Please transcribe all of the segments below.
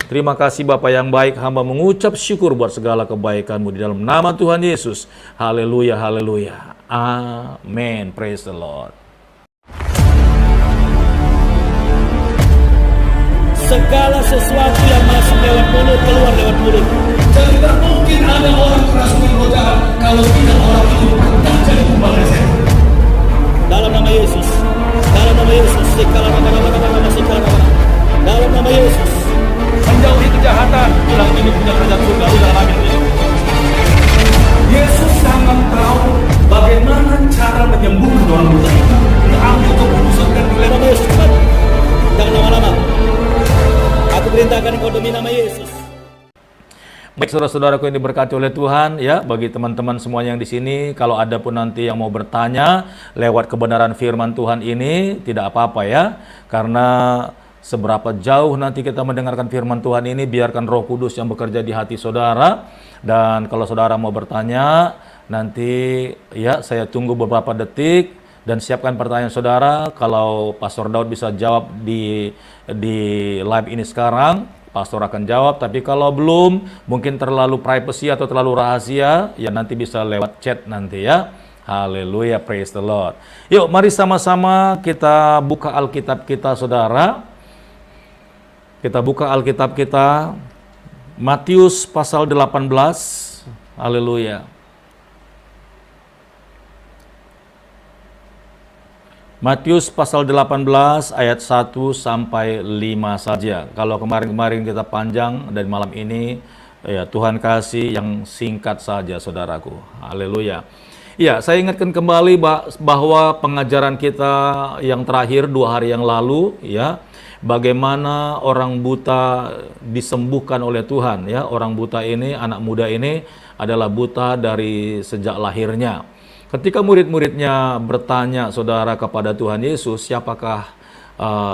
Terima kasih Bapa yang baik, hamba mengucap syukur buat segala kebaikan-Mu di dalam nama Tuhan Yesus. Haleluya, haleluya. Amin. Praise the Lord. Segala sesuatu yang masuk lewat mulut, keluar lewat mulut. Tidak mungkin ada orang kerasukan roh jahat kalau tidak orang itu berkata di kumbaran setan. Dalam nama Yesus, dalam nama Yesus, dalam nama Yesus, Menjauhi kejahatan, bilang ini punya kerajaan surga, udah amin. Yesus sangat tahu bagaimana cara menyembuhkan orang buta itu. Dia ambil keputusan dan dalam nama Yesus, cepat. Jangan lama-lama. Aku perintahkan engkau demi nama Yesus. Baik saudara-saudaraku yang diberkati oleh Tuhan, ya, bagi teman-teman semuanya yang di sini, kalau ada pun nanti yang mau bertanya lewat kebenaran firman Tuhan ini, tidak apa-apa ya, karena seberapa jauh nanti kita mendengarkan firman Tuhan ini, biarkan Roh Kudus yang bekerja di hati saudara. Dan kalau saudara mau bertanya, nanti ya saya tunggu beberapa detik dan siapkan pertanyaan saudara. Kalau Pastor Daud bisa jawab di live ini sekarang, Pastor akan jawab. Tapi kalau belum, mungkin terlalu privacy atau terlalu rahasia, ya nanti bisa lewat chat nanti ya. Haleluya, praise the Lord. Yuk, mari sama-sama kita buka Alkitab kita saudara. Kita buka Alkitab kita, Matius pasal 18, haleluya. Matius pasal 18 ayat 1 sampai 5 saja. Kalau kemarin-kemarin kita panjang dan malam ini, ya Tuhan kasih yang singkat saja saudaraku, haleluya. Ya, saya ingatkan kembali bahwa pengajaran kita yang terakhir 2 hari yang lalu, ya, bagaimana orang buta disembuhkan oleh Tuhan, ya. Orang buta ini, anak muda ini adalah buta dari sejak lahirnya. Ketika murid-muridnya bertanya saudara kepada Tuhan Yesus, siapakah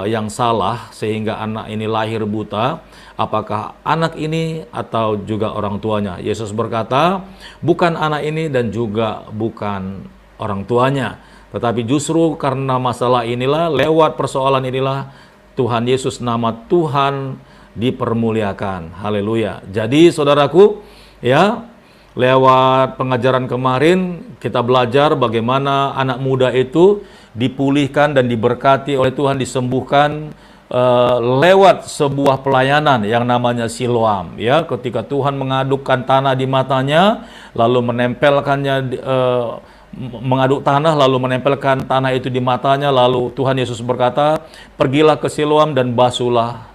yang salah sehingga anak ini lahir buta? Apakah anak ini atau juga orang tuanya? Yesus berkata, bukan anak ini dan juga bukan orang tuanya, tetapi justru karena masalah inilah, lewat persoalan inilah Tuhan Yesus, nama Tuhan dipermuliakan. Haleluya. Jadi saudaraku, ya, lewat pengajaran kemarin kita belajar bagaimana anak muda itu dipulihkan dan diberkati oleh Tuhan, disembuhkan lewat sebuah pelayanan yang namanya Siloam, ya. Ketika Tuhan mengadukkan tanah di matanya, lalu menempelkannya mengaduk tanah, lalu menempelkan tanah itu di matanya, lalu Tuhan Yesus berkata, pergilah ke Siloam dan basuhlah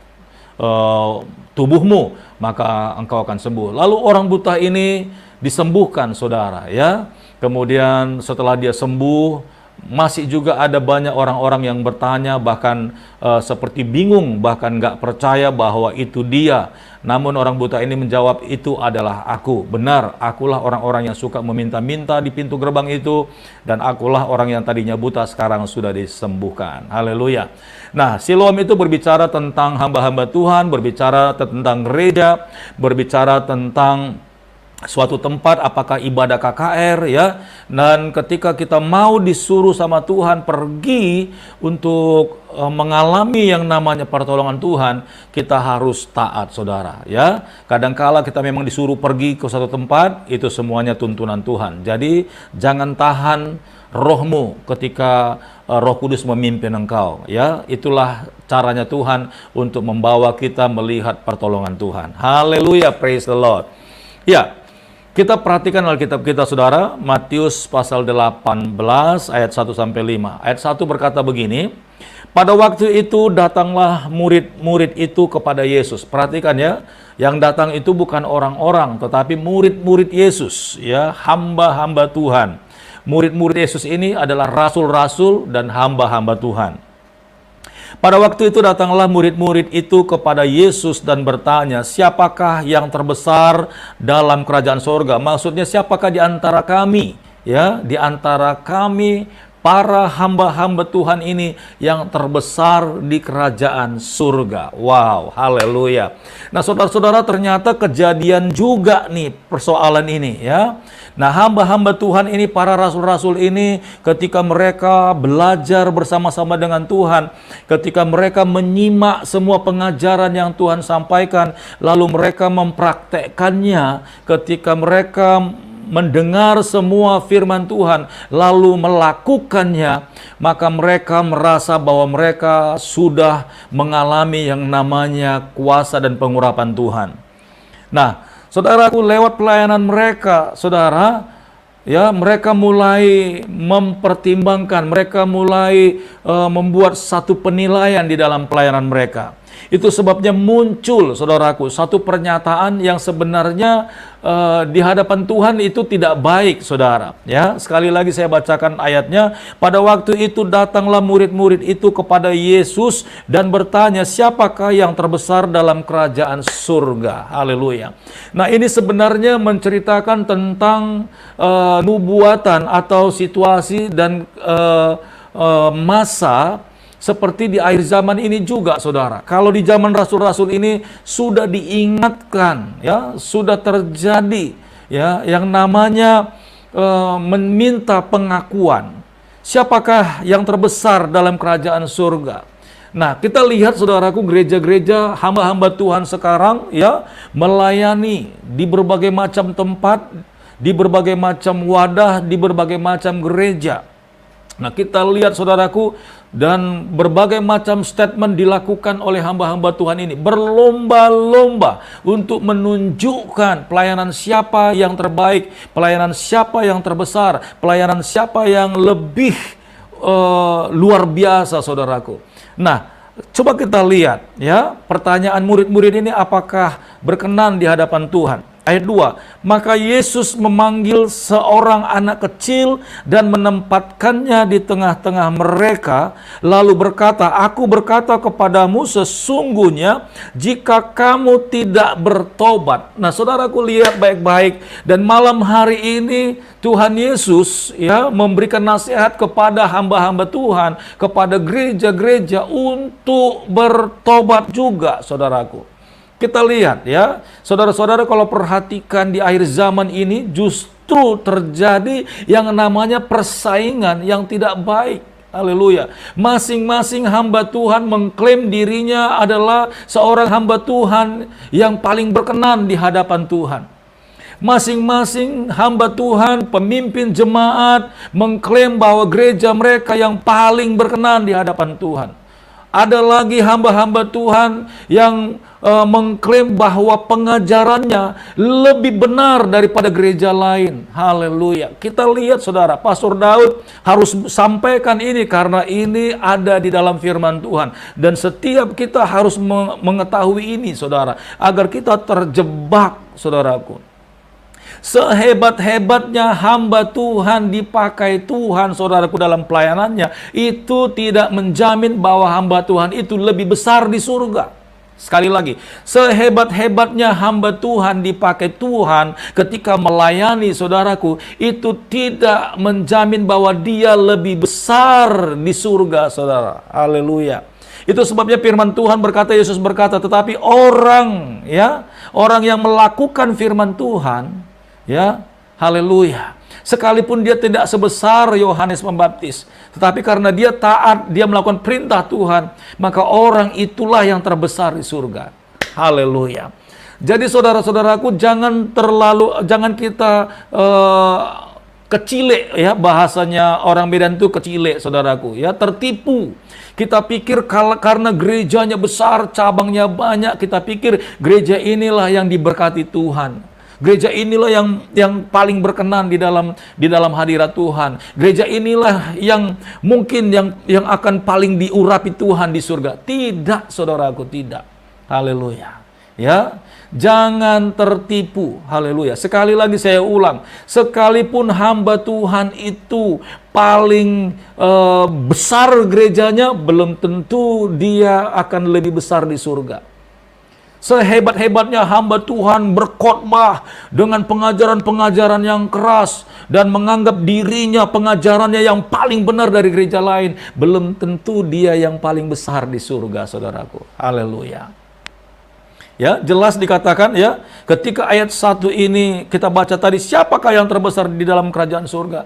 tubuhmu, maka engkau akan sembuh. Lalu orang buta ini disembuhkan saudara, ya. Kemudian setelah dia sembuh, masih juga ada banyak orang-orang yang bertanya, bahkan seperti bingung, bahkan nggak percaya bahwa itu dia. Namun orang buta ini menjawab, itu adalah aku. Benar, akulah orang-orang yang suka meminta-minta di pintu gerbang itu, dan akulah orang yang tadinya buta sekarang sudah disembuhkan. Haleluya. Nah, Siloam itu berbicara tentang hamba-hamba Tuhan, berbicara tentang gereja, berbicara tentang suatu tempat, apakah ibadah KKR, ya. Dan ketika kita mau disuruh sama Tuhan pergi untuk mengalami yang namanya pertolongan Tuhan, kita harus taat saudara, ya. Kadangkala kita memang disuruh pergi ke suatu tempat, itu semuanya tuntunan Tuhan. Jadi jangan tahan rohmu ketika Roh Kudus memimpin engkau, ya. Itulah caranya Tuhan untuk membawa kita melihat pertolongan Tuhan. Haleluya, praise the Lord. Ya, kita perhatikan Alkitab kita saudara, Matius pasal 18 ayat 1 sampai 5. Ayat 1 berkata begini, pada waktu itu datanglah murid-murid itu kepada Yesus. Perhatikan ya, yang datang itu bukan orang-orang, tetapi murid-murid Yesus, ya, hamba-hamba Tuhan. Murid-murid Yesus ini adalah rasul-rasul dan hamba-hamba Tuhan. Pada waktu itu datanglah murid-murid itu kepada Yesus dan bertanya, siapakah yang terbesar dalam kerajaan sorga? Maksudnya siapakah di antara kami, ya, di antara kami para hamba-hamba Tuhan ini yang terbesar di kerajaan surga. Wow, haleluya. Nah, saudara-saudara, ternyata kejadian juga nih persoalan ini ya. Nah, hamba-hamba Tuhan ini, para rasul-rasul ini, ketika mereka belajar bersama-sama dengan Tuhan, ketika mereka menyimak semua pengajaran yang Tuhan sampaikan, lalu mereka mempraktekkannya, ketika mereka mendengar semua firman Tuhan, lalu melakukannya, maka mereka merasa bahwa mereka sudah mengalami yang namanya kuasa dan pengurapan Tuhan. Nah, saudaraku, lewat pelayanan mereka, saudara, ya, mereka mulai mempertimbangkan, mereka mulai membuat satu penilaian di dalam pelayanan mereka. Itu sebabnya muncul, saudaraku, satu pernyataan yang sebenarnya di hadapan Tuhan itu tidak baik, saudara. Ya, sekali lagi saya bacakan ayatnya. Pada waktu itu datanglah murid-murid itu kepada Yesus dan bertanya, siapakah yang terbesar dalam kerajaan surga? Haleluya. Nah, ini sebenarnya menceritakan tentang nubuatan atau situasi dan masa seperti di akhir zaman ini juga, saudara. Kalau di zaman rasul-rasul ini sudah diingatkan, ya, sudah terjadi, ya, yang namanya meminta pengakuan. Siapakah yang terbesar dalam kerajaan surga? Nah, kita lihat, saudaraku, gereja-gereja hamba-hamba Tuhan sekarang, ya, melayani di berbagai macam tempat, di berbagai macam wadah, di berbagai macam gereja. Nah, kita lihat, saudaraku, dan berbagai macam statement dilakukan oleh hamba-hamba Tuhan ini, berlomba-lomba untuk menunjukkan pelayanan siapa yang terbaik, pelayanan siapa yang terbesar, pelayanan siapa yang lebih luar biasa, saudaraku. Nah, coba kita lihat, ya, pertanyaan murid-murid ini apakah berkenan di hadapan Tuhan. Ayat 2, maka Yesus memanggil seorang anak kecil dan menempatkannya di tengah-tengah mereka, lalu berkata, aku berkata kepadamu sesungguhnya jika kamu tidak bertobat. Nah, saudaraku, lihat baik-baik, dan malam hari ini Tuhan Yesus, ya, memberikan nasihat kepada hamba-hamba Tuhan, kepada gereja-gereja untuk bertobat juga, saudaraku. Kita lihat, ya, saudara-saudara, kalau perhatikan di akhir zaman ini justru terjadi yang namanya persaingan yang tidak baik. Haleluya. Masing-masing hamba Tuhan mengklaim dirinya adalah seorang hamba Tuhan yang paling berkenan di hadapan Tuhan. Masing-masing hamba Tuhan, pemimpin jemaat, mengklaim bahwa gereja mereka yang paling berkenan di hadapan Tuhan. Ada lagi hamba-hamba Tuhan yang mengklaim bahwa pengajarannya lebih benar daripada gereja lain. Haleluya. Kita lihat, saudara, Pastor Daud harus sampaikan ini karena ini ada di dalam firman Tuhan. Dan setiap kita harus mengetahui ini, saudara, agar kita terjebak, saudaraku. Sehebat-hebatnya hamba Tuhan dipakai Tuhan, saudaraku, dalam pelayanannya, itu tidak menjamin bahwa hamba Tuhan itu lebih besar di surga. Sekali lagi, sehebat-hebatnya hamba Tuhan dipakai Tuhan ketika melayani, saudaraku, itu tidak menjamin bahwa dia lebih besar di surga, saudara. Haleluya. Itu sebabnya firman Tuhan berkata, Yesus berkata, tetapi orang, ya, orang yang melakukan firman Tuhan, ya, haleluya, sekalipun dia tidak sebesar Yohanes Pembaptis, tetapi karena dia taat, dia melakukan perintah Tuhan, maka orang itulah yang terbesar di surga. Haleluya. Jadi saudara-saudaraku, jangan kita kecile, ya, bahasanya orang Medan itu kecile, saudaraku, ya, tertipu. Kita pikir karena gerejanya besar, cabangnya banyak, kita pikir gereja inilah yang diberkati Tuhan. Gereja inilah yang paling berkenan di dalam hadirat Tuhan. Gereja inilah yang mungkin yang akan paling diurapi Tuhan di surga. Tidak, saudaraku, tidak. Haleluya. Ya, jangan tertipu. Haleluya. Sekali lagi saya ulang, sekalipun hamba Tuhan itu paling besar gerejanya, belum tentu dia akan lebih besar di surga. Sehebat-hebatnya hamba Tuhan berkhotbah dengan pengajaran-pengajaran yang keras dan menganggap dirinya pengajarannya yang paling benar dari gereja lain, belum tentu dia yang paling besar di surga, saudaraku. Haleluya. Ya, jelas dikatakan ya, ketika ayat 1 ini kita baca tadi, siapakah yang terbesar di dalam kerajaan surga?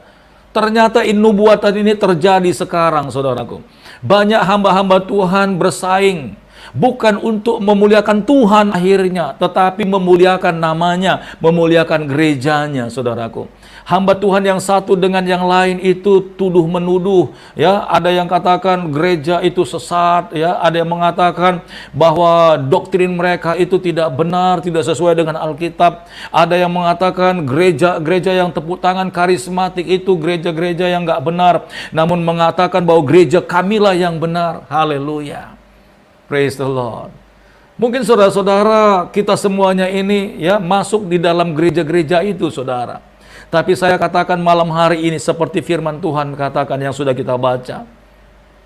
Ternyata nubuatan ini terjadi sekarang, saudaraku. Banyak hamba-hamba Tuhan bersaing, bukan untuk memuliakan Tuhan akhirnya, tetapi memuliakan namanya, memuliakan gerejanya, saudaraku. Hamba Tuhan yang satu dengan yang lain itu tuduh menuduh, ya. Ada yang katakan gereja itu sesat, ya. Ada yang mengatakan bahwa doktrin mereka itu tidak benar, tidak sesuai dengan Alkitab. Ada yang mengatakan gereja-gereja yang tepuk tangan karismatik itu gereja-gereja yang nggak benar, namun mengatakan bahwa gereja kamilah yang benar. Haleluya. Praise the Lord. Mungkin saudara-saudara kita semuanya ini ya masuk di dalam gereja-gereja itu, saudara. Tapi saya katakan malam hari ini seperti firman Tuhan katakan yang sudah kita baca.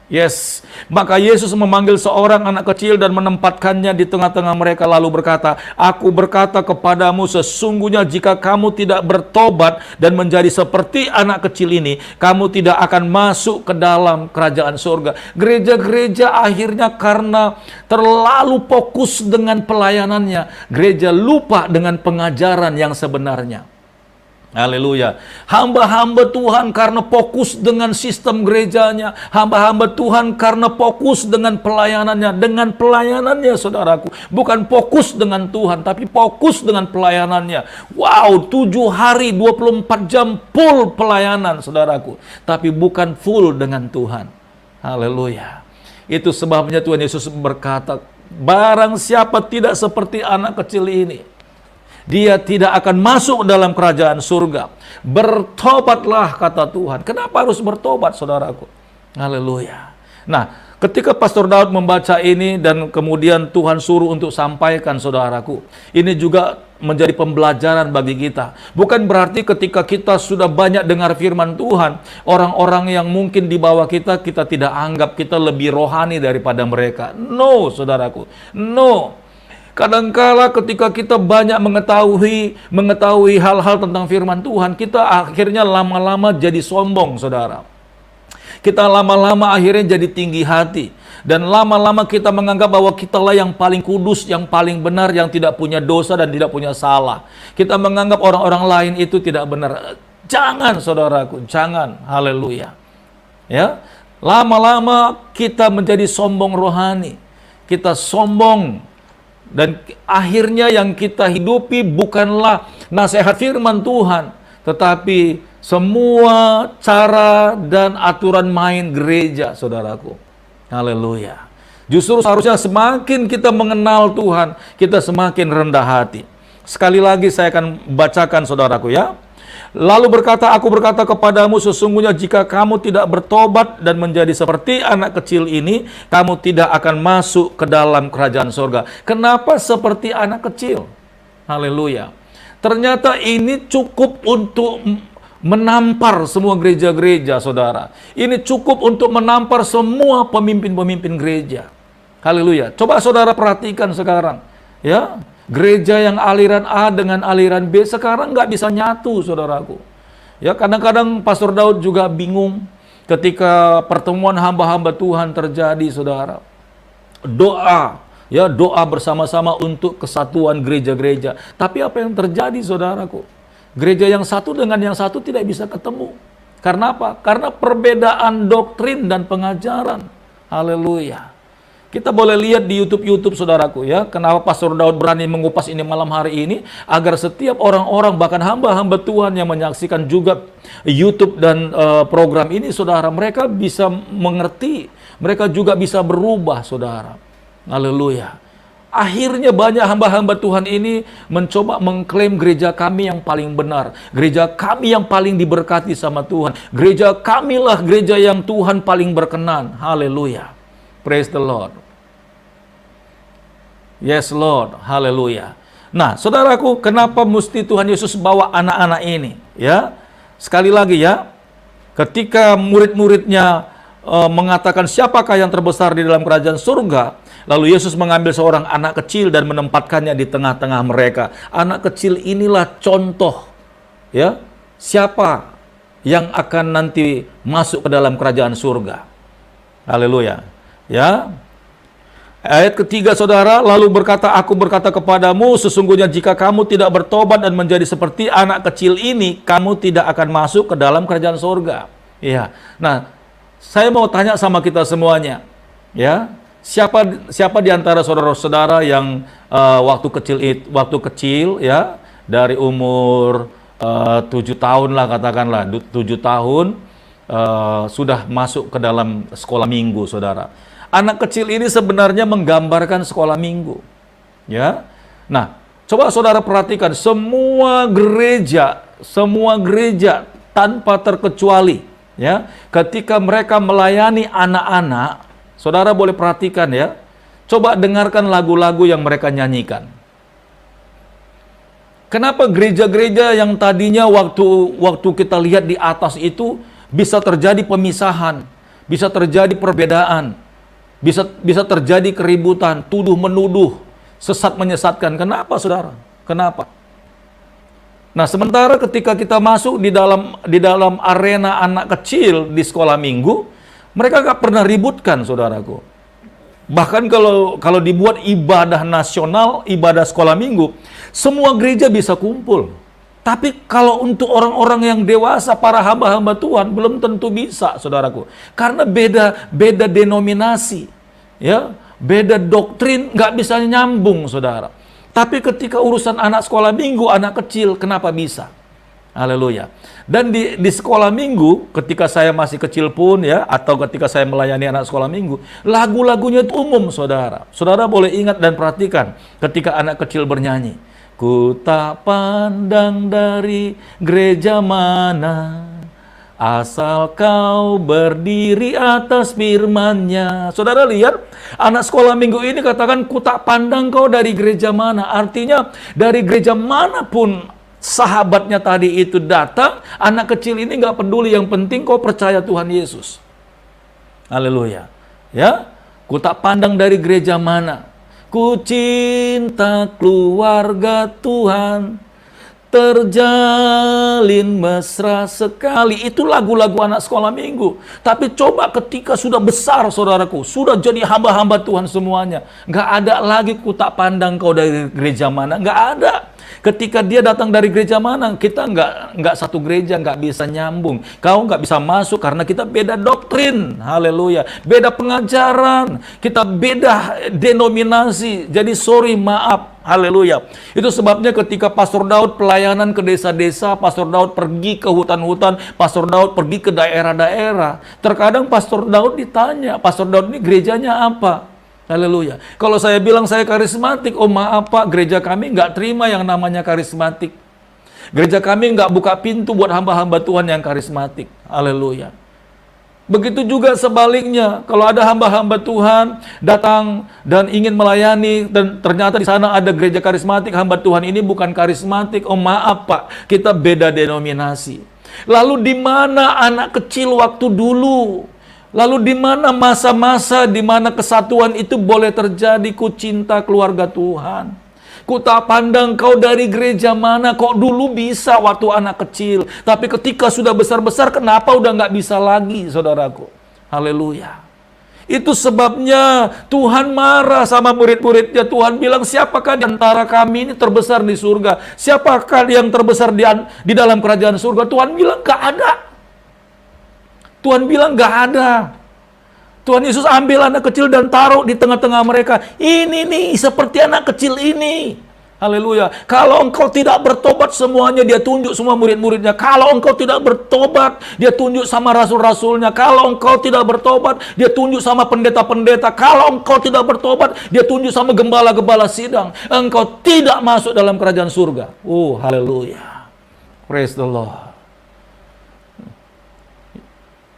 Yes, maka Yesus memanggil seorang anak kecil dan menempatkannya di tengah-tengah mereka lalu berkata, "Aku berkata kepadamu, sesungguhnya jika kamu tidak bertobat dan menjadi seperti anak kecil ini, kamu tidak akan masuk ke dalam kerajaan surga." Gereja-gereja akhirnya karena terlalu fokus dengan pelayanannya, gereja lupa dengan pengajaran yang sebenarnya. Haleluya. Hamba-hamba Tuhan karena fokus dengan sistem gerejanya, hamba-hamba Tuhan karena fokus dengan pelayanannya, saudaraku. Bukan fokus dengan Tuhan, tapi fokus dengan pelayanannya. Wow, 7 hari 24 jam full pelayanan, saudaraku. Tapi bukan full dengan Tuhan. Haleluya. Itu sebabnya Tuhan Yesus berkata, barang siapa tidak seperti anak kecil ini, dia tidak akan masuk dalam kerajaan surga. Bertobatlah, kata Tuhan. Kenapa harus bertobat, saudaraku? Haleluya. Nah, ketika Pastor Daud membaca ini dan kemudian Tuhan suruh untuk sampaikan, saudaraku, ini juga menjadi pembelajaran bagi kita. Bukan berarti ketika kita sudah banyak dengar firman Tuhan, orang-orang yang mungkin di bawah kita, kita tidak anggap kita lebih rohani daripada mereka. No, saudaraku. No. Kadangkala ketika kita banyak mengetahui hal-hal tentang firman Tuhan, kita akhirnya lama-lama jadi sombong, saudara. Kita lama-lama akhirnya jadi tinggi hati. Dan lama-lama kita menganggap bahwa kitalah yang paling kudus, yang paling benar, yang tidak punya dosa dan tidak punya salah. Kita menganggap orang-orang lain itu tidak benar. Jangan, saudaraku, jangan. Haleluya. Ya, lama-lama kita menjadi sombong rohani. Kita sombong. Dan akhirnya yang kita hidupi bukanlah nasihat firman Tuhan, tetapi semua cara dan aturan main gereja, saudaraku. Haleluya. Justru seharusnya semakin kita mengenal Tuhan, kita semakin rendah hati. Sekali lagi saya akan bacakan, saudaraku, ya. Lalu berkata, aku berkata kepadamu, sesungguhnya jika kamu tidak bertobat dan menjadi seperti anak kecil ini, kamu tidak akan masuk ke dalam kerajaan surga. Kenapa seperti anak kecil? Haleluya. Ternyata ini cukup untuk menampar semua gereja-gereja, saudara. Ini cukup untuk menampar semua pemimpin-pemimpin gereja. Haleluya. Coba saudara perhatikan sekarang, ya. Gereja yang aliran A dengan aliran B sekarang nggak bisa nyatu, saudaraku. Ya, kadang-kadang Pastor Daud juga bingung ketika pertemuan hamba-hamba Tuhan terjadi, saudara. Doa, ya, doa bersama-sama untuk kesatuan gereja-gereja. Tapi apa yang terjadi, saudaraku? Gereja yang satu dengan yang satu tidak bisa ketemu. Karena apa? Karena perbedaan doktrin dan pengajaran. Haleluya. Kita boleh lihat di YouTube, saudaraku, ya. Kenapa Pastor Daud berani mengupas ini malam hari ini? Agar setiap orang-orang, bahkan hamba-hamba Tuhan yang menyaksikan juga YouTube dan program ini, saudara, mereka bisa mengerti. Mereka juga bisa berubah, saudara. Haleluya. Akhirnya banyak hamba-hamba Tuhan ini mencoba mengklaim gereja kami yang paling benar. Gereja kami yang paling diberkati sama Tuhan. Gereja kamilah gereja yang Tuhan paling berkenan. Haleluya. Praise the Lord. Yes, Lord. Haleluya. Nah, saudaraku, kenapa mesti Tuhan Yesus bawa anak-anak ini? Ya, sekali lagi ya, ketika murid-muridnya mengatakan siapakah yang terbesar di dalam kerajaan surga, Lalu Yesus mengambil seorang anak kecil dan menempatkannya di tengah-tengah mereka. Anak kecil inilah contoh, ya, siapa yang akan nanti masuk ke dalam kerajaan surga. Haleluya. Ya. Ayat ketiga, saudara, lalu berkata, aku berkata kepadamu, sesungguhnya jika kamu tidak bertobat dan menjadi seperti anak kecil ini, kamu tidak akan masuk ke dalam kerajaan surga. Ya. Nah, saya mau tanya sama kita semuanya, ya, siapa di antara saudara-saudara yang waktu kecil, ya, dari umur 7 tahun lah, katakanlah 7 tahun sudah masuk ke dalam sekolah minggu, saudara. Anak kecil ini sebenarnya menggambarkan sekolah minggu, ya. Nah, coba saudara perhatikan, semua gereja tanpa terkecuali, ya, ketika mereka melayani anak-anak, saudara boleh perhatikan, ya. Coba dengarkan lagu-lagu yang mereka nyanyikan. Kenapa gereja-gereja yang tadinya waktu kita lihat di atas itu bisa terjadi pemisahan, bisa terjadi perbedaan, bisa terjadi keributan, tuduh menuduh, sesat menyesatkan. Kenapa, saudara? Kenapa? Nah, sementara ketika kita masuk di dalam arena anak kecil di sekolah minggu, mereka gak pernah ributkan, saudaraku. Bahkan kalau dibuat ibadah nasional, ibadah sekolah minggu, semua gereja bisa kumpul. Tapi kalau untuk orang-orang yang dewasa, para hamba-hamba Tuhan, belum tentu bisa, saudaraku. Karena beda denominasi, ya, beda doktrin, nggak bisa nyambung, saudara. Tapi ketika urusan anak sekolah minggu, anak kecil, kenapa bisa? Haleluya. Dan di sekolah minggu, ketika saya masih kecil pun, ya, atau ketika saya melayani anak sekolah minggu, lagu-lagunya itu umum, saudara. Saudara boleh ingat dan perhatikan ketika anak kecil bernyanyi. Ku tak pandang dari gereja mana, asal kau berdiri atas firman-Nya. Saudara lihat, anak sekolah minggu ini katakan, ku tak pandang kau dari gereja mana. Artinya, dari gereja manapun sahabatnya tadi itu datang, anak kecil ini gak peduli, yang penting kau percaya Tuhan Yesus. Haleluya. Ya, ku tak pandang dari gereja mana. Ku cinta keluarga Tuhan, terjalin mesra sekali. Itu lagu-lagu anak sekolah minggu. Tapi coba ketika sudah besar, saudaraku, sudah jadi hamba-hamba Tuhan semuanya, nggak ada lagi ku tak pandang kau dari gereja mana, nggak ada. Ketika dia datang dari gereja mana, kita nggak satu gereja, nggak bisa nyambung. Kau nggak bisa masuk karena kita beda doktrin, haleluya, beda pengajaran, kita beda denominasi. Jadi sorry, maaf, haleluya. Itu sebabnya ketika Pastor Daud pelayanan ke desa-desa, Pastor Daud pergi ke hutan-hutan, Pastor Daud pergi ke daerah-daerah. Terkadang Pastor Daud ditanya, Pastor Daud ini gerejanya apa? Haleluya. Kalau saya bilang saya karismatik, oh maaf Pak, gereja kami nggak terima yang namanya karismatik. Gereja kami nggak buka pintu buat hamba-hamba Tuhan yang karismatik. Haleluya. Begitu juga sebaliknya, kalau ada hamba-hamba Tuhan datang dan ingin melayani, dan ternyata di sana ada gereja karismatik, hamba Tuhan ini bukan karismatik, oh maaf Pak, kita beda denominasi. Lalu di mana anak kecil waktu dulu? Lalu di mana masa-masa di mana kesatuan itu boleh terjadi? Ku cinta keluarga Tuhan. Ku tak pandang kau dari gereja mana. Kok dulu bisa waktu anak kecil, tapi ketika sudah besar-besar, kenapa udah nggak bisa lagi, saudaraku? Haleluya. Itu sebabnya Tuhan marah sama murid-muridnya. Tuhan bilang, siapakah di antara kami ini terbesar di surga? Siapakah yang terbesar di dalam kerajaan surga? Tuhan bilang, gak ada. Tuhan bilang gak ada. Tuhan Yesus ambil anak kecil dan taruh di tengah-tengah mereka. Ini nih, seperti anak kecil ini. Haleluya. Kalau engkau tidak bertobat, semuanya dia tunjuk semua murid-muridnya. Kalau engkau tidak bertobat, dia tunjuk sama rasul-rasulnya. Kalau engkau tidak bertobat, dia tunjuk sama pendeta-pendeta. Kalau engkau tidak bertobat, dia tunjuk sama gembala-gembala sidang. Engkau tidak masuk dalam kerajaan surga. Oh, haleluya. Praise the Lord.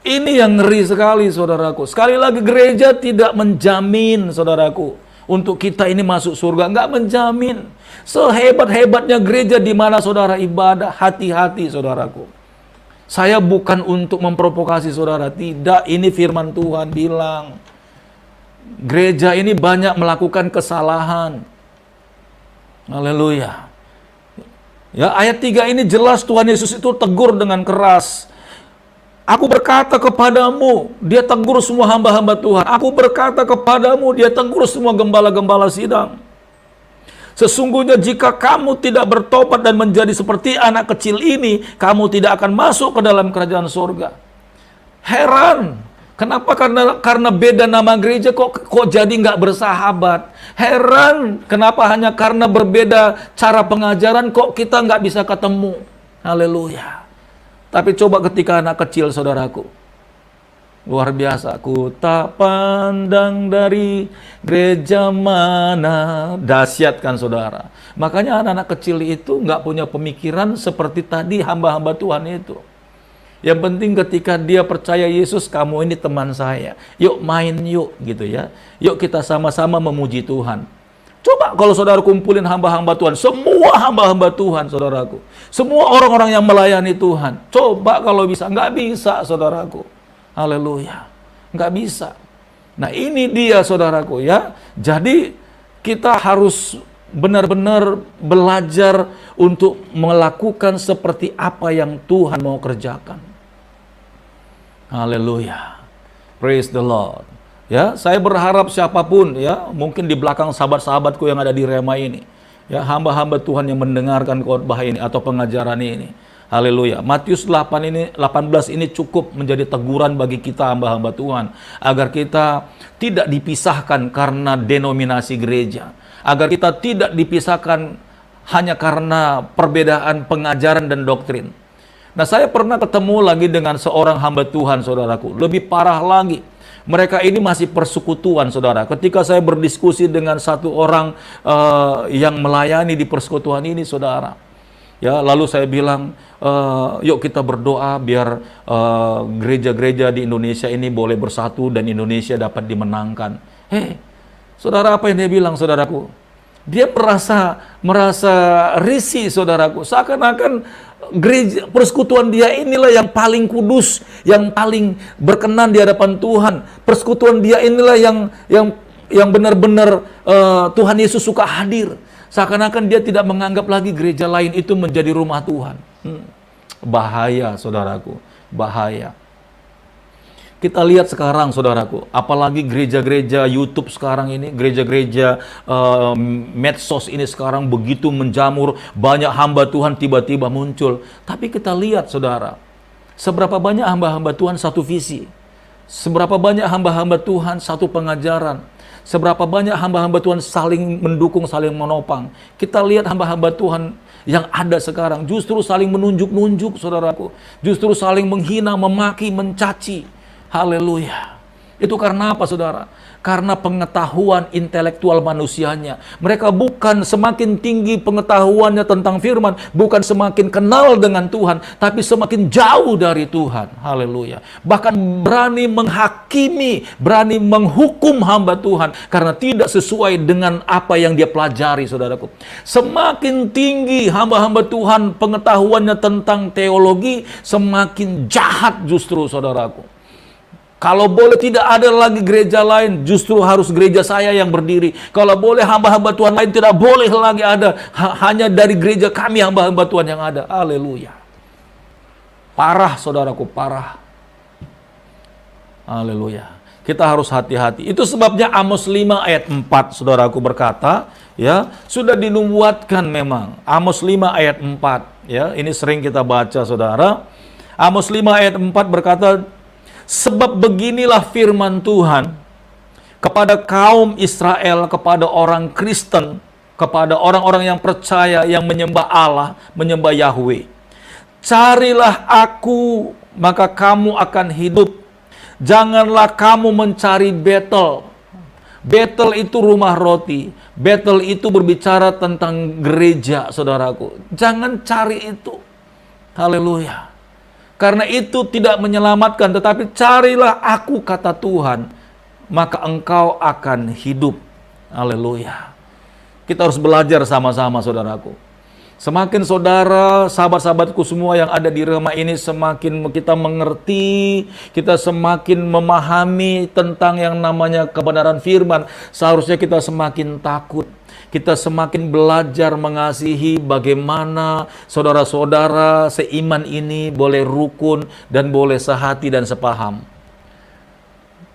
Ini yang ngeri sekali, saudaraku. Sekali lagi, gereja tidak menjamin, saudaraku, untuk kita ini masuk surga. Nggak menjamin. Sehebat-hebatnya gereja di mana saudara ibadah, hati-hati, saudaraku. Saya bukan untuk memprovokasi saudara. Tidak, ini firman Tuhan bilang. Gereja ini banyak melakukan kesalahan. Haleluya. Ya, ayat 3 ini jelas Tuhan Yesus itu tegur dengan keras. Aku berkata kepadamu, dia tegur semua hamba-hamba Tuhan. Aku berkata kepadamu, dia tegur semua gembala-gembala sidang. Sesungguhnya jika kamu tidak bertobat dan menjadi seperti anak kecil ini, kamu tidak akan masuk ke dalam kerajaan surga. Heran, kenapa? Karena beda nama gereja kok jadi nggak bersahabat. Heran, kenapa hanya karena berbeda cara pengajaran kok kita nggak bisa ketemu. Haleluya. Tapi coba ketika anak kecil, saudaraku, luar biasa. Ku tak pandang dari gereja mana. Dahsyat kan, saudara. Makanya anak-anak kecil itu nggak punya pemikiran seperti tadi hamba-hamba Tuhan itu. Yang penting ketika dia percaya Yesus, kamu ini teman saya. Yuk main yuk, gitu ya. Yuk kita sama-sama memuji Tuhan. Coba kalau saudara kumpulin hamba-hamba Tuhan, semua hamba-hamba Tuhan, saudaraku. Semua orang-orang yang melayani Tuhan. Coba kalau bisa, nggak bisa, saudaraku. Haleluya. Nggak bisa. Nah ini dia, saudaraku ya. Jadi kita harus benar-benar belajar untuk melakukan seperti apa yang Tuhan mau kerjakan. Haleluya. Praise the Lord. Ya, saya berharap siapapun ya, mungkin di belakang sahabat-sahabatku yang ada di Rema ini, ya, hamba-hamba Tuhan yang mendengarkan khotbah ini atau pengajaran ini. Haleluya. Matius 18 ini cukup menjadi teguran bagi kita hamba-hamba Tuhan agar kita tidak dipisahkan karena denominasi gereja, agar kita tidak dipisahkan hanya karena perbedaan pengajaran dan doktrin. Nah, saya pernah ketemu lagi dengan seorang hamba Tuhan, saudaraku. Lebih parah lagi. Mereka ini masih persekutuan, saudara. Ketika saya berdiskusi dengan satu orang yang melayani di persekutuan ini, saudara. Ya, lalu saya bilang, yuk kita berdoa biar gereja-gereja di Indonesia ini boleh bersatu dan Indonesia dapat dimenangkan. Saudara, apa yang dia bilang, saudaraku? Dia merasa risih, saudaraku. Seakan-akan gereja persekutuan dia inilah yang paling kudus, yang paling berkenan di hadapan Tuhan. Persekutuan dia inilah yang benar-benar Tuhan Yesus suka hadir. Seakan-akan dia tidak menganggap lagi gereja lain itu menjadi rumah Tuhan. Bahaya, saudaraku, bahaya. Kita lihat sekarang, saudaraku, apalagi gereja-gereja YouTube sekarang ini, gereja-gereja medsos ini sekarang begitu menjamur, banyak hamba Tuhan tiba-tiba muncul. Tapi kita lihat, saudara, seberapa banyak hamba-hamba Tuhan satu visi, seberapa banyak hamba-hamba Tuhan satu pengajaran, seberapa banyak hamba-hamba Tuhan saling mendukung, saling menopang. Kita lihat hamba-hamba Tuhan yang ada sekarang justru saling menunjuk-nunjuk, saudaraku, justru saling menghina, memaki, mencaci. Haleluya. Itu karena apa, saudara? Karena pengetahuan intelektual manusianya. Mereka bukan semakin tinggi pengetahuannya tentang firman, bukan semakin kenal dengan Tuhan, tapi semakin jauh dari Tuhan. Haleluya. Bahkan berani menghakimi, berani menghukum hamba Tuhan karena tidak sesuai dengan apa yang dia pelajari, saudaraku. Semakin tinggi hamba-hamba Tuhan pengetahuannya tentang teologi, semakin jahat justru, saudaraku. Kalau boleh tidak ada lagi gereja lain, justru harus gereja saya yang berdiri. Kalau boleh hamba-hamba Tuhan lain tidak boleh lagi ada, hanya dari gereja kami hamba-hamba Tuhan yang ada. Haleluya. Parah, saudaraku, parah. Haleluya. Kita harus hati-hati. Itu sebabnya Amos 5 ayat 4, saudaraku, berkata, ya, sudah dinubuatkan memang. Amos 5 ayat 4, ya, ini sering kita baca, saudara. Amos 5 ayat 4 berkata, sebab beginilah firman Tuhan kepada kaum Israel, kepada orang Kristen, kepada orang-orang yang percaya, yang menyembah Allah, menyembah Yahweh. Carilah aku, maka kamu akan hidup. Janganlah kamu mencari Betel. Betel itu rumah roti. Betel itu berbicara tentang gereja, saudaraku. Jangan cari itu. Haleluya. Karena itu tidak menyelamatkan, tetapi carilah aku, kata Tuhan, maka engkau akan hidup. Haleluya. Kita harus belajar sama-sama, saudaraku. Semakin saudara, sahabat-sahabatku semua yang ada di rumah ini, semakin kita mengerti, kita semakin memahami tentang yang namanya kebenaran firman, seharusnya kita semakin takut. Kita semakin belajar mengasihi bagaimana saudara-saudara seiman ini boleh rukun dan boleh sehati dan sepaham.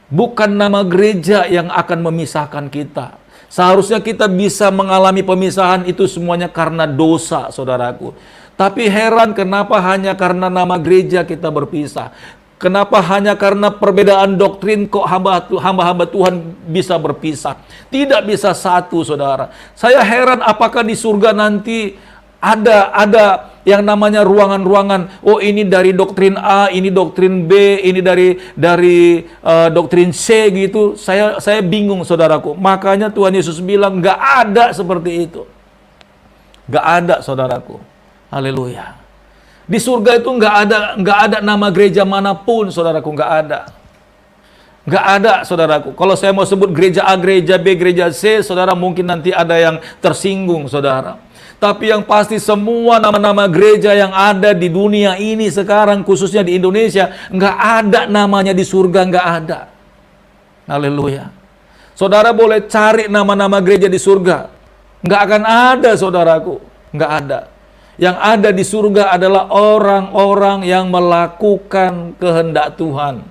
Bukan nama gereja yang akan memisahkan kita. Seharusnya kita bisa mengalami pemisahan itu semuanya karena dosa, saudaraku. Tapi heran kenapa hanya karena nama gereja kita berpisah. Kenapa hanya karena perbedaan doktrin kok hamba-hamba Tuhan bisa berpisah. Tidak bisa satu, saudara. Saya heran apakah di surga nanti ada yang namanya ruangan-ruangan. Oh, ini dari doktrin A, ini doktrin B, ini dari doktrin C gitu. Saya bingung, saudaraku. Makanya Tuhan Yesus bilang nggak ada seperti itu. Nggak ada, saudaraku. Haleluya. Di surga itu nggak ada nama gereja manapun, saudaraku, nggak ada. Nggak ada, saudaraku. Kalau saya mau sebut gereja A, gereja B, gereja C, saudara mungkin nanti ada yang tersinggung, saudara. Tapi yang pasti semua nama-nama gereja yang ada di dunia ini sekarang, khususnya di Indonesia, nggak ada namanya di surga, nggak ada. Haleluya. Saudara boleh cari nama-nama gereja di surga. Nggak akan ada, saudaraku. Nggak ada. Yang ada di surga adalah orang-orang yang melakukan kehendak Tuhan.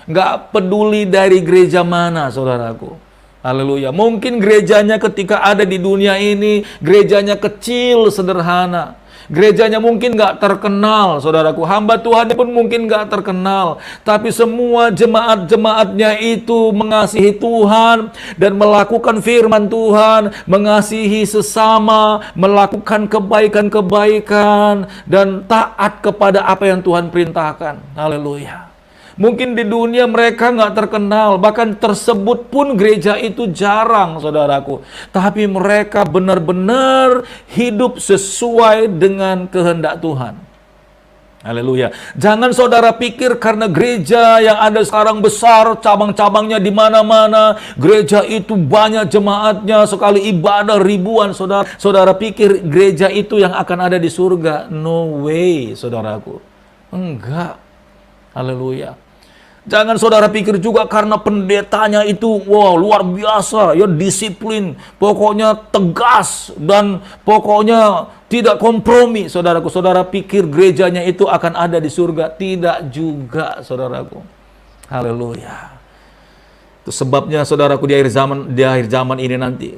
Nggak peduli dari gereja mana, saudaraku. Haleluya. Mungkin gerejanya ketika ada di dunia ini, gerejanya kecil, sederhana. Gerejanya mungkin nggak terkenal, saudaraku. Hamba Tuhan pun mungkin nggak terkenal. Tapi semua jemaat-jemaatnya itu mengasihi Tuhan dan melakukan firman Tuhan, mengasihi sesama, melakukan kebaikan-kebaikan, dan taat kepada apa yang Tuhan perintahkan. Haleluya. Mungkin di dunia mereka nggak terkenal, bahkan tersebut pun gereja itu jarang, saudaraku. Tapi mereka benar-benar hidup sesuai dengan kehendak Tuhan. Haleluya. Jangan saudara pikir karena gereja yang ada sekarang besar, cabang-cabangnya di mana-mana, gereja itu banyak jemaatnya, sekali ibadah ribuan, saudara. Saudara pikir gereja itu yang akan ada di surga? No way, saudaraku. Enggak. Haleluya. Jangan saudara pikir juga karena pendetanya itu luar biasa, ya disiplin, pokoknya tegas dan pokoknya tidak kompromi, saudaraku. Saudara pikir gerejanya itu akan ada di surga? Tidak juga, saudaraku. Haleluya. Itu sebabnya, saudaraku, di akhir zaman ini nanti,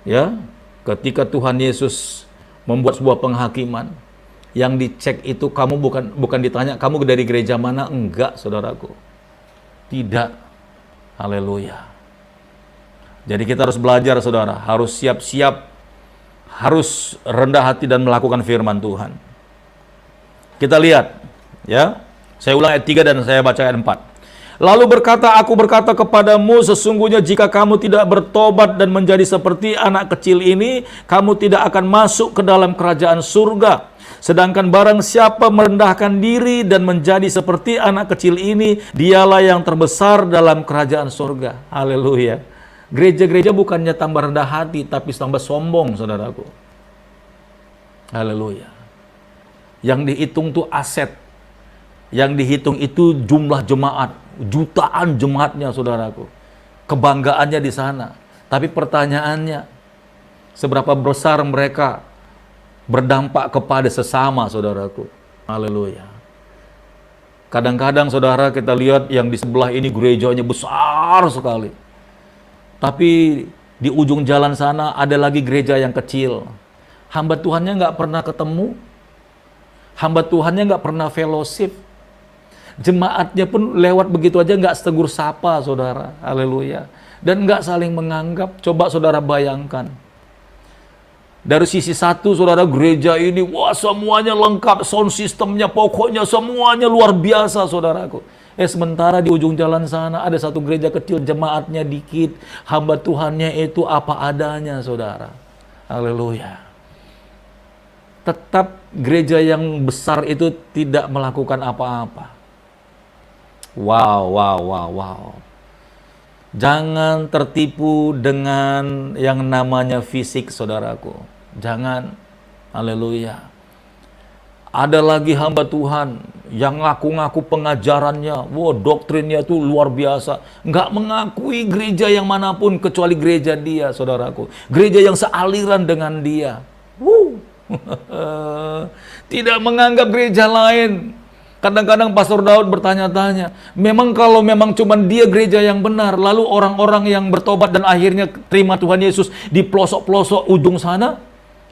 ya, ketika Tuhan Yesus membuat sebuah penghakiman, yang dicek itu kamu bukan ditanya kamu dari gereja mana, enggak, saudaraku. Tidak. Haleluya. Jadi kita harus belajar, saudara, harus siap-siap, harus rendah hati dan melakukan firman Tuhan. Kita lihat, ya. Saya ulang ayat 3 dan saya baca ayat 4. Lalu aku berkata kepadamu, sesungguhnya jika kamu tidak bertobat dan menjadi seperti anak kecil ini, kamu tidak akan masuk ke dalam kerajaan surga. Sedangkan barang siapa merendahkan diri dan menjadi seperti anak kecil ini, dialah yang terbesar dalam kerajaan surga. Haleluya. Gereja-gereja bukannya tambah rendah hati, tapi tambah sombong, saudaraku. Haleluya. Yang dihitung tuh aset. Yang dihitung itu jumlah jemaat. Jutaan jemaatnya, saudaraku. Kebanggaannya di sana. Tapi pertanyaannya, seberapa besar mereka berdampak kepada sesama, saudaraku. Haleluya. Kadang-kadang, saudara, kita lihat yang di sebelah ini gerejanya besar sekali. Tapi di ujung jalan sana ada lagi gereja yang kecil. Hamba Tuhannya nggak pernah ketemu. Hamba Tuhannya nggak pernah fellowship. Jemaatnya pun lewat begitu aja, nggak setegur sapa, saudara. Haleluya. Dan nggak saling menganggap. Coba saudara bayangkan. Dari sisi satu, saudara, gereja ini, semuanya lengkap, sound systemnya, pokoknya semuanya luar biasa, saudaraku. Sementara di ujung jalan sana ada satu gereja kecil, jemaatnya dikit, hamba Tuhannya itu apa adanya, saudara. Haleluya. Tetap gereja yang besar itu tidak melakukan apa-apa. Wow. Jangan tertipu dengan yang namanya fisik, saudaraku. Jangan. Haleluya. Ada lagi hamba Tuhan yang ngaku-ngaku pengajarannya, doktrinnya itu luar biasa. Nggak mengakui gereja yang manapun kecuali gereja dia, saudaraku. Gereja yang sealiran dengan dia. Tidak menganggap gereja lain. Kadang-kadang Pastor Daud bertanya-tanya, memang kalau memang cuma dia gereja yang benar, lalu orang-orang yang bertobat dan akhirnya terima Tuhan Yesus di pelosok-pelosok ujung sana,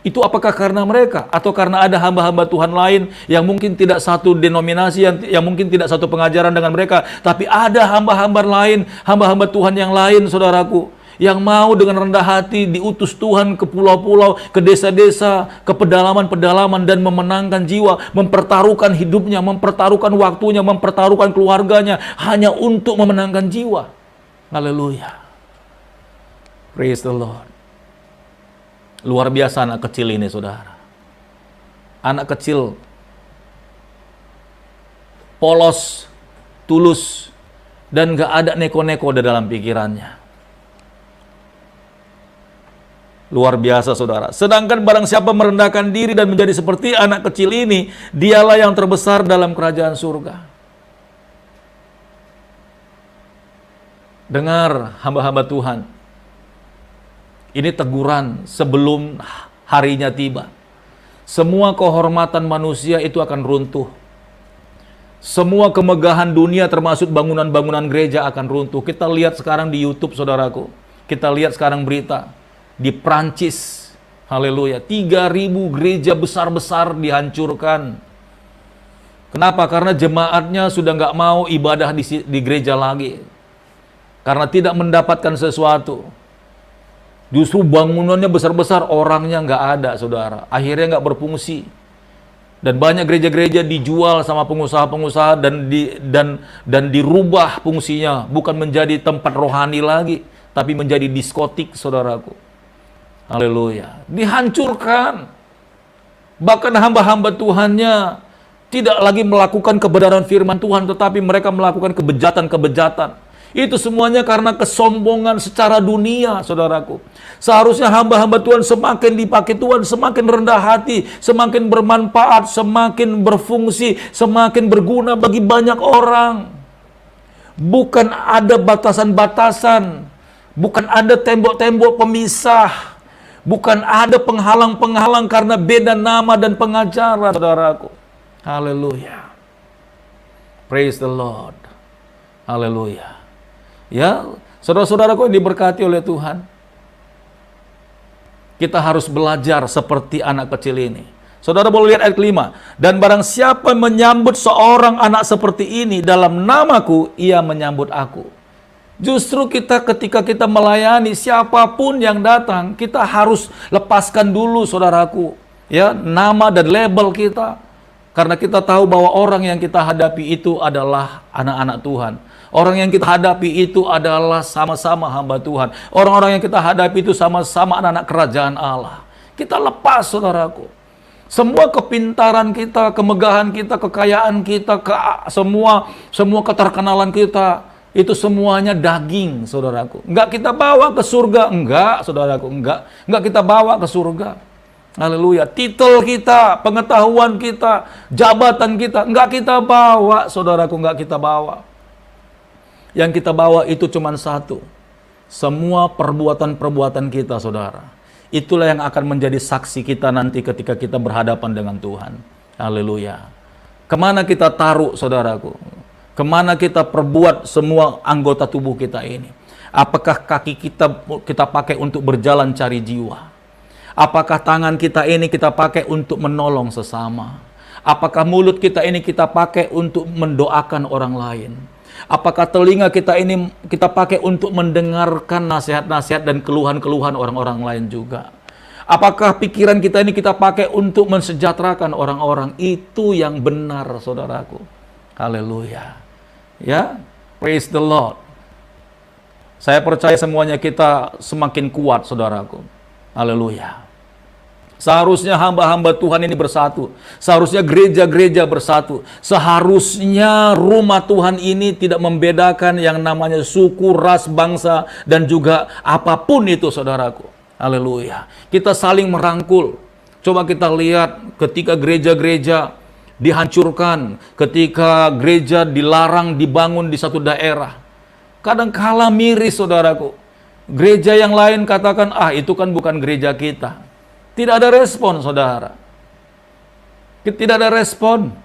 itu apakah karena mereka? Atau karena ada hamba-hamba Tuhan lain yang mungkin tidak satu denominasi, yang mungkin tidak satu pengajaran dengan mereka, tapi ada hamba-hamba lain, hamba-hamba Tuhan yang lain, saudaraku, yang mau dengan rendah hati diutus Tuhan ke pulau-pulau, ke desa-desa, ke pedalaman-pedalaman, dan memenangkan jiwa, mempertaruhkan hidupnya, mempertaruhkan waktunya, mempertaruhkan keluarganya, hanya untuk memenangkan jiwa. Haleluya. Praise the Lord. Luar biasa anak kecil ini, saudara. Anak kecil, polos, tulus, dan gak ada neko-neko di dalam pikirannya. Luar biasa, saudara. Sedangkan barang siapa merendahkan diri dan menjadi seperti anak kecil ini, dialah yang terbesar dalam kerajaan surga. Dengar, hamba-hamba Tuhan. Ini teguran sebelum harinya tiba. Semua kehormatan manusia itu akan runtuh. Semua kemegahan dunia termasuk bangunan-bangunan gereja akan runtuh. Kita lihat sekarang di YouTube, saudaraku. Kita lihat sekarang berita. Di Prancis, haleluya, 3.000 gereja besar-besar dihancurkan. Kenapa? Karena jemaatnya sudah nggak mau ibadah di gereja lagi. Karena tidak mendapatkan sesuatu. Justru bangunannya besar-besar, orangnya nggak ada, saudara. Akhirnya nggak berfungsi. Dan banyak gereja-gereja dijual sama pengusaha-pengusaha dan dirubah fungsinya. Bukan menjadi tempat rohani lagi, tapi menjadi diskotik, saudaraku. Haleluya. Dihancurkan. Bahkan hamba-hamba Tuhannya tidak lagi melakukan kebenaran firman Tuhan, tetapi mereka melakukan kebejatan-kebejatan. Itu semuanya karena kesombongan secara dunia, saudaraku. Seharusnya hamba-hamba Tuhan semakin dipakai Tuhan, semakin rendah hati, semakin bermanfaat, semakin berfungsi, semakin berguna bagi banyak orang. Bukan ada batasan-batasan, bukan ada tembok-tembok pemisah, bukan ada penghalang-penghalang karena beda nama dan pengajaran, saudaraku. Haleluya. Praise the Lord. Haleluya. Ya, saudara-saudaraku yang diberkati oleh Tuhan, kita harus belajar seperti anak kecil ini. Saudara boleh lihat ayat 5. Dan barang siapa menyambut seorang anak seperti ini dalam namaku, ia menyambut aku. Justru ketika kita melayani siapapun yang datang, kita harus lepaskan dulu, saudaraku, ya, nama dan label kita. Karena kita tahu bahwa orang yang kita hadapi itu adalah anak-anak Tuhan. Orang yang kita hadapi itu adalah sama-sama hamba Tuhan. Orang-orang yang kita hadapi itu sama-sama anak-anak kerajaan Allah. Kita lepas, saudaraku. Semua kepintaran kita, kemegahan kita, kekayaan kita, semua keterkenalan kita, itu semuanya daging, saudaraku. Enggak kita bawa ke surga, enggak, saudaraku, enggak kita bawa ke surga. Haleluya. Titel kita, pengetahuan kita, jabatan kita, enggak kita bawa, saudaraku, enggak kita bawa. Yang kita bawa itu cuma satu. Semua perbuatan-perbuatan kita, saudara. Itulah yang akan menjadi saksi kita nanti ketika kita berhadapan dengan Tuhan. Haleluya. Kemana kita taruh, saudaraku? Kemana kita perbuat semua anggota tubuh kita ini? Apakah kaki kita pakai untuk berjalan cari jiwa? Apakah tangan kita ini kita pakai untuk menolong sesama? Apakah mulut kita ini kita pakai untuk mendoakan orang lain? Apakah telinga kita ini kita pakai untuk mendengarkan nasihat-nasihat dan keluhan-keluhan orang-orang lain juga? Apakah pikiran kita ini kita pakai untuk mensejahterakan orang-orang? Itu yang benar, saudaraku. Haleluya. Ya, praise the Lord. Saya percaya semuanya kita semakin kuat, saudaraku. Haleluya. Seharusnya hamba-hamba Tuhan ini bersatu. Seharusnya gereja-gereja bersatu. Seharusnya rumah Tuhan ini tidak membedakan yang namanya suku, ras, bangsa, dan juga apapun itu, saudaraku. Haleluya. Kita saling merangkul. Coba kita lihat ketika gereja-gereja dihancurkan, ketika gereja dilarang dibangun di satu daerah. Kadang kala miris, saudaraku. Gereja yang lain katakan, itu kan bukan gereja kita. Tidak ada respon, saudara. Tidak ada respon.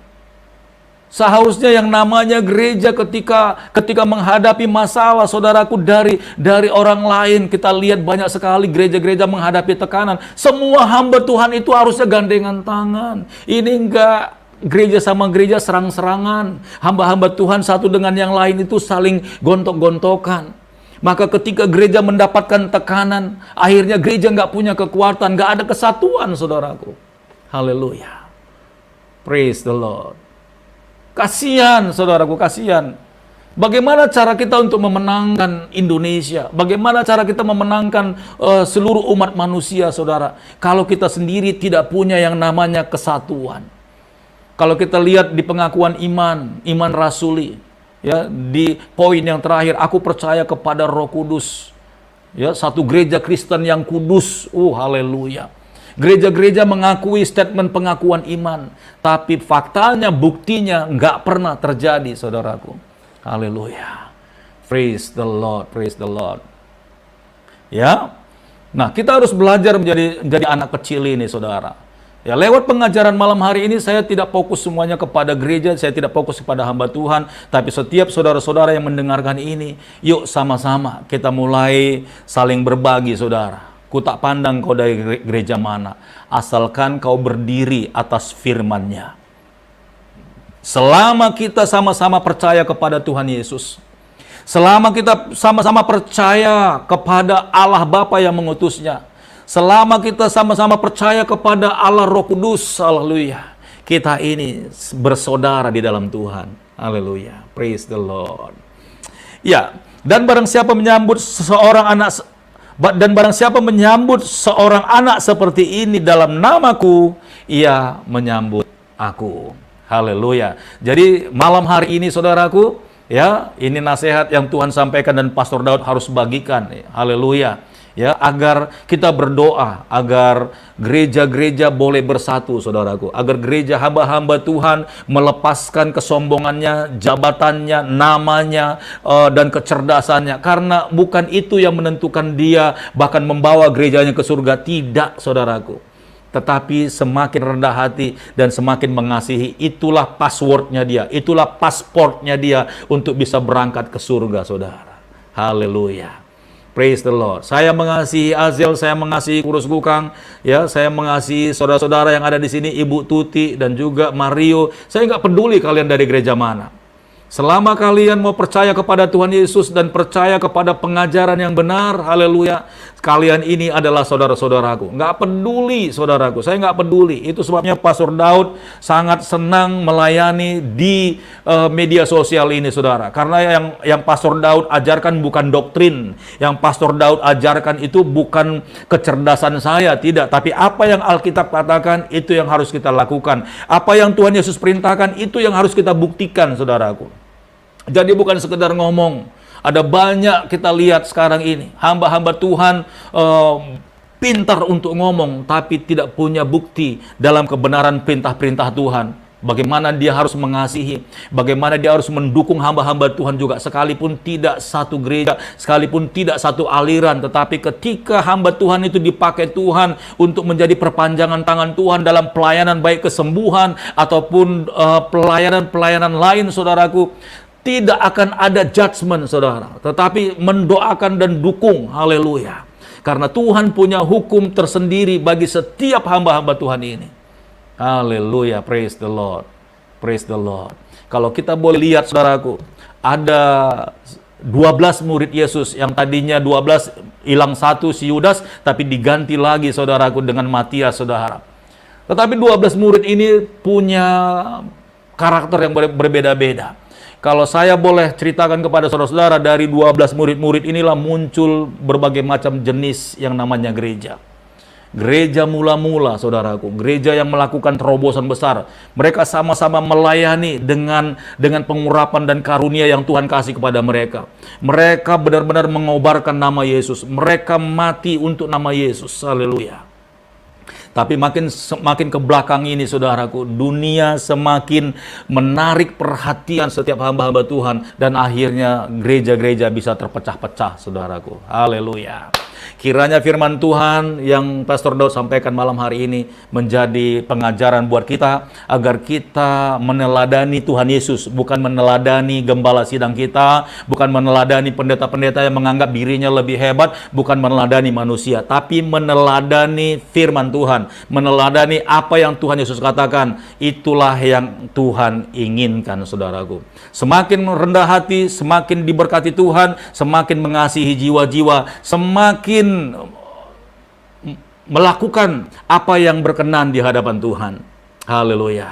Seharusnya yang namanya gereja ketika menghadapi masalah, saudaraku, dari orang lain, kita lihat banyak sekali gereja-gereja menghadapi tekanan. Semua hamba Tuhan itu harusnya gandengan tangan. Ini enggak, gereja sama gereja serang-serangan. Hamba-hamba Tuhan satu dengan yang lain itu saling gontok-gontokan. Maka ketika gereja mendapatkan tekanan, akhirnya gereja nggak punya kekuatan, nggak ada kesatuan, saudaraku. Haleluya. Praise the Lord. Kasihan, saudaraku, kasihan. Bagaimana cara kita untuk memenangkan Indonesia? Bagaimana cara kita memenangkan seluruh umat manusia, saudara? Kalau kita sendiri tidak punya yang namanya kesatuan. Kalau kita lihat di pengakuan iman rasuli, ya, di poin yang terakhir, aku percaya kepada Roh Kudus. Ya, satu gereja Kristen yang kudus. Haleluya. Gereja-gereja mengakui statement pengakuan iman, tapi faktanya, buktinya nggak pernah terjadi, saudaraku. Haleluya. Praise the Lord, praise the Lord. Ya, nah kita harus belajar menjadi anak kecil ini, saudara. Ya, lewat pengajaran malam hari ini saya tidak fokus semuanya kepada gereja, saya tidak fokus kepada hamba Tuhan, tapi setiap saudara-saudara yang mendengarkan ini, yuk sama-sama kita mulai saling berbagi, saudara. Ku tak pandang kau dari gereja mana, asalkan kau berdiri atas firman-Nya. Selama kita sama-sama percaya kepada Tuhan Yesus, selama kita sama-sama percaya kepada Allah Bapa yang mengutusnya, selama kita sama-sama percaya kepada Allah Roh Kudus, haleluya, kita ini bersaudara di dalam Tuhan. Haleluya. Praise the Lord. Ya, dan barang siapa menyambut seorang anak seperti ini dalam namaku, ia menyambut aku. Haleluya. Jadi malam hari ini, saudaraku, ya, ini nasihat yang Tuhan sampaikan dan Pastor Daud harus bagikan. Haleluya. Ya, agar kita berdoa agar gereja-gereja boleh bersatu, saudaraku, agar gereja hamba-hamba Tuhan melepaskan kesombongannya, jabatannya, namanya, dan kecerdasannya, karena bukan itu yang menentukan dia bahkan membawa gerejanya ke surga. Tidak, saudaraku, tetapi semakin rendah hati dan semakin mengasihi, itulah passwordnya dia, itulah pasportnya dia untuk bisa berangkat ke surga, saudara. Haleluya. Praise the Lord. Saya mengasihi Azel, saya mengasihi Kurus Gukang, ya, saya mengasihi saudara-saudara yang ada di sini, Ibu Tuti dan juga Mario. Saya nggak peduli kalian dari gereja mana. Selama kalian mau percaya kepada Tuhan Yesus dan percaya kepada pengajaran yang benar, haleluya, kalian ini adalah saudara-saudaraku. Nggak peduli, saudaraku, saya nggak peduli. Itu sebabnya Pastor Daud sangat senang melayani di media sosial ini, saudara. Karena yang Pastor Daud ajarkan bukan doktrin. Yang Pastor Daud ajarkan itu bukan kecerdasan saya, tidak. Tapi apa yang Alkitab katakan, itu yang harus kita lakukan. Apa yang Tuhan Yesus perintahkan, itu yang harus kita buktikan, saudaraku. Jadi bukan sekedar ngomong. Ada banyak kita lihat sekarang ini, hamba-hamba Tuhan pintar untuk ngomong, tapi tidak punya bukti dalam kebenaran perintah-perintah Tuhan. Bagaimana dia harus mengasihi, bagaimana dia harus mendukung hamba-hamba Tuhan juga, sekalipun tidak satu gereja, sekalipun tidak satu aliran, tetapi ketika hamba Tuhan itu dipakai Tuhan untuk menjadi perpanjangan tangan Tuhan dalam pelayanan, baik kesembuhan ataupun pelayanan-pelayanan lain, saudaraku, tidak akan ada judgment, saudara, tetapi mendoakan dan dukung. Haleluya. Karena Tuhan punya hukum tersendiri bagi setiap hamba-hamba Tuhan ini. Haleluya. Praise the Lord. Praise the Lord. Kalau kita boleh lihat, saudaraku, ada 12 murid Yesus, yang tadinya 12 hilang satu, si Yudas, tapi diganti lagi, saudaraku, dengan Matias, saudara. Tetapi 12 murid ini punya karakter yang berbeda-beda. Kalau saya boleh ceritakan kepada saudara-saudara, dari 12 murid-murid inilah muncul berbagai macam jenis yang namanya gereja. Gereja mula-mula, saudaraku, gereja yang melakukan terobosan besar. Mereka sama-sama melayani dengan pengurapan dan karunia yang Tuhan kasih kepada mereka. Mereka benar-benar mengobarkan nama Yesus. Mereka mati untuk nama Yesus. Haleluya. Tapi semakin ke belakang ini, saudaraku, dunia semakin menarik perhatian setiap hamba-hamba Tuhan, dan akhirnya gereja-gereja bisa terpecah-pecah, saudaraku. Haleluya. Kiranya firman Tuhan yang Pastor Daud sampaikan malam hari ini menjadi pengajaran buat kita, agar kita meneladani Tuhan Yesus, bukan meneladani gembala sidang kita, bukan meneladani pendeta-pendeta yang menganggap dirinya lebih hebat, bukan meneladani manusia, tapi meneladani firman Tuhan, meneladani apa yang Tuhan Yesus katakan. Itulah yang Tuhan inginkan, saudaraku. Semakin rendah hati, semakin diberkati Tuhan, semakin mengasihi jiwa-jiwa, semakin melakukan apa yang berkenan di hadapan Tuhan. Haleluya.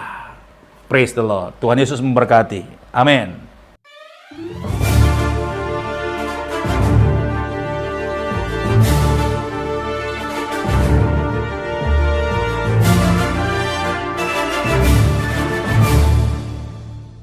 Praise the Lord. Tuhan Yesus memberkati. Amin.